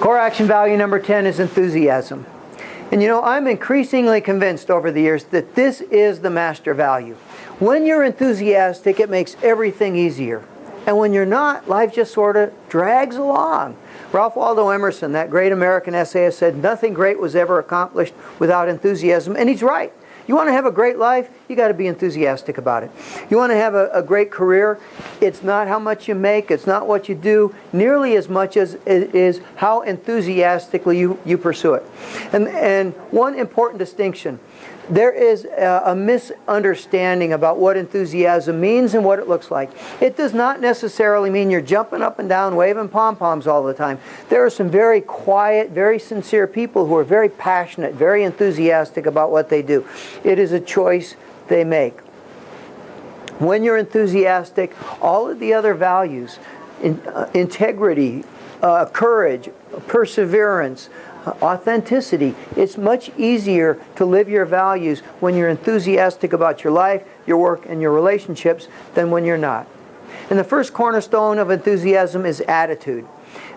Core action value number 10 is enthusiasm. And you know, I'm increasingly convinced over the years that this is the master value. When you're enthusiastic, it makes everything easier. And when you're not, life just sort of drags along. Ralph Waldo Emerson, that great American essayist, said nothing great was ever accomplished without enthusiasm. And he's right. You want to have a great life, you got to be enthusiastic about it. You want to have a great career, it's not how much you make, it's not what you do, nearly as much as it is how enthusiastically you pursue it. And one important distinction, there is a misunderstanding about what enthusiasm means and what it looks like. It does not necessarily mean you're jumping up and down, waving pom-poms all the time. There are some very quiet, very sincere people who are very passionate, very enthusiastic about what they do. It is a choice they make. When you're enthusiastic, all of the other values, integrity, courage, perseverance, authenticity, it's much easier to live your values when you're enthusiastic about your life, your work, and your relationships than when you're not. And the first cornerstone of enthusiasm is attitude.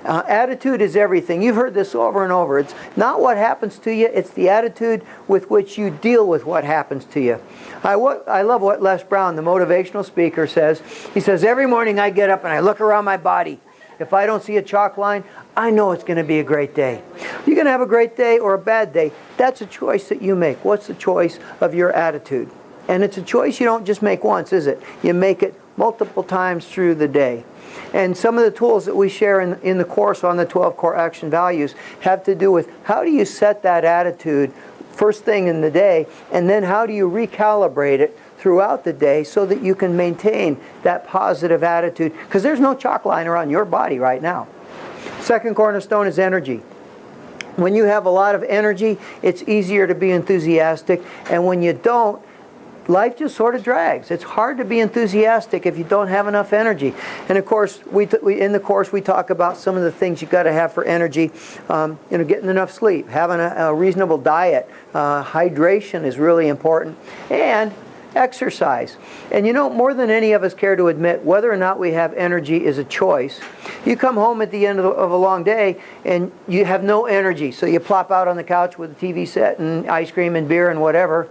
Attitude is everything. You've heard this over and over. It's not what happens to you, it's the attitude with which you deal with what happens to you. I love what Les Brown, the motivational speaker, says. He says, every morning I get up and I look around my body. If I don't see a chalk line, I know it's going to be a great day. You're going to have a great day or a bad day. That's a choice that you make. What's the choice of your attitude? And it's a choice you don't just make once, is it? You make it multiple times through the day. And some of the tools that we share in the course on the 12 core action values have to do with how do you set that attitude first thing in the day, and then how do you recalibrate it throughout the day so that you can maintain that positive attitude, because there's no chalk line around your body right now. Second cornerstone is energy. When you have a lot of energy, it's easier to be enthusiastic, and when you don't, life just sort of drags. It's hard to be enthusiastic if you don't have enough energy. And of course, in the course we talk about some of the things you've got to have for energy. Getting enough sleep, having a reasonable diet, hydration is really important, and exercise. And you know, more than any of us care to admit, whether or not we have energy is a choice. You come home at the end of a long day and you have no energy, so you plop out on the couch with a TV set and ice cream and beer and whatever.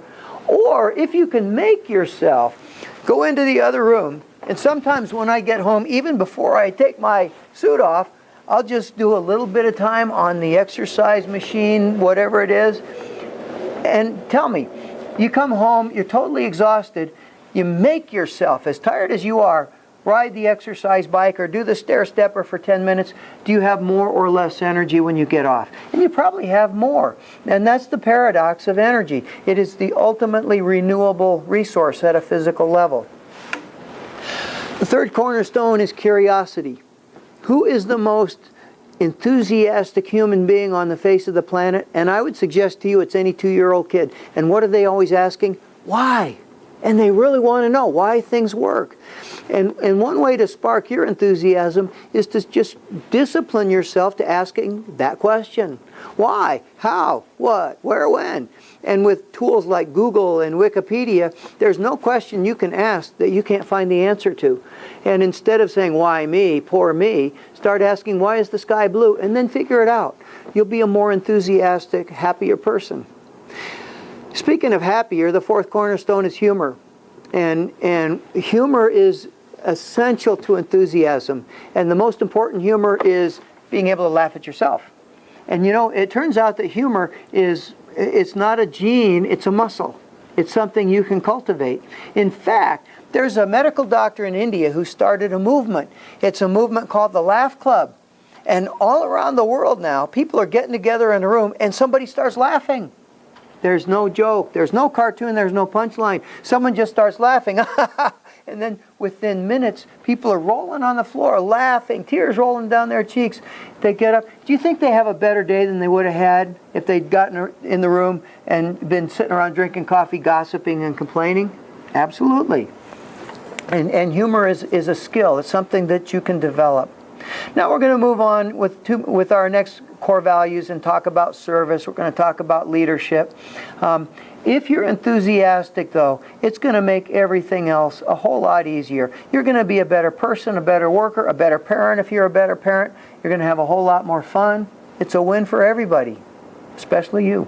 Or if you can make yourself go into the other room, and sometimes when I get home, even before I take my suit off, I'll just do a little bit of time on the exercise machine, whatever it is. And tell me, you come home, you're totally exhausted, you make yourself, as tired as you are, ride the exercise bike or do the stair stepper for 10 minutes. Do you have more or less energy when you get off? And you probably have more. And that's the paradox of energy. It is the ultimately renewable resource at a physical level. The third cornerstone is curiosity. Who is the most enthusiastic human being on the face of the planet? And I would suggest to you it's any 2-year-old kid. And what are they always asking? Why? And they really want to know why things work. And one way to spark your enthusiasm is to just discipline yourself to asking that question. Why? How? What? Where? When? And with tools like Google and Wikipedia, there's no question you can ask that you can't find the answer to. And instead of saying, why me, poor me, start asking, why is the sky blue? And then figure it out. You'll be a more enthusiastic, happier person. Speaking of happier, the fourth cornerstone is humor. And humor is essential to enthusiasm. And the most important humor is being able to laugh at yourself. And you know, it turns out that humor it's not a gene, it's a muscle. It's something you can cultivate. In fact, there's a medical doctor in India who started a movement. It's a movement called the Laugh Club. And all around the world now, people are getting together in a room and somebody starts laughing. There's no joke, there's no cartoon, there's no punchline. Someone just starts laughing. And then within minutes, people are rolling on the floor, laughing, tears rolling down their cheeks. They get up. Do you think they have a better day than they would have had if they'd gotten in the room and been sitting around drinking coffee, gossiping and complaining? Absolutely. And humor is a skill. It's something that you can develop. Now we're going to move on with our next core values and talk about service. We're going to talk about leadership. If you're enthusiastic, though, it's going to make everything else a whole lot easier. You're going to be a better person, a better worker, a better parent if you're a better parent. You're going to have a whole lot more fun. It's a win for everybody, especially you.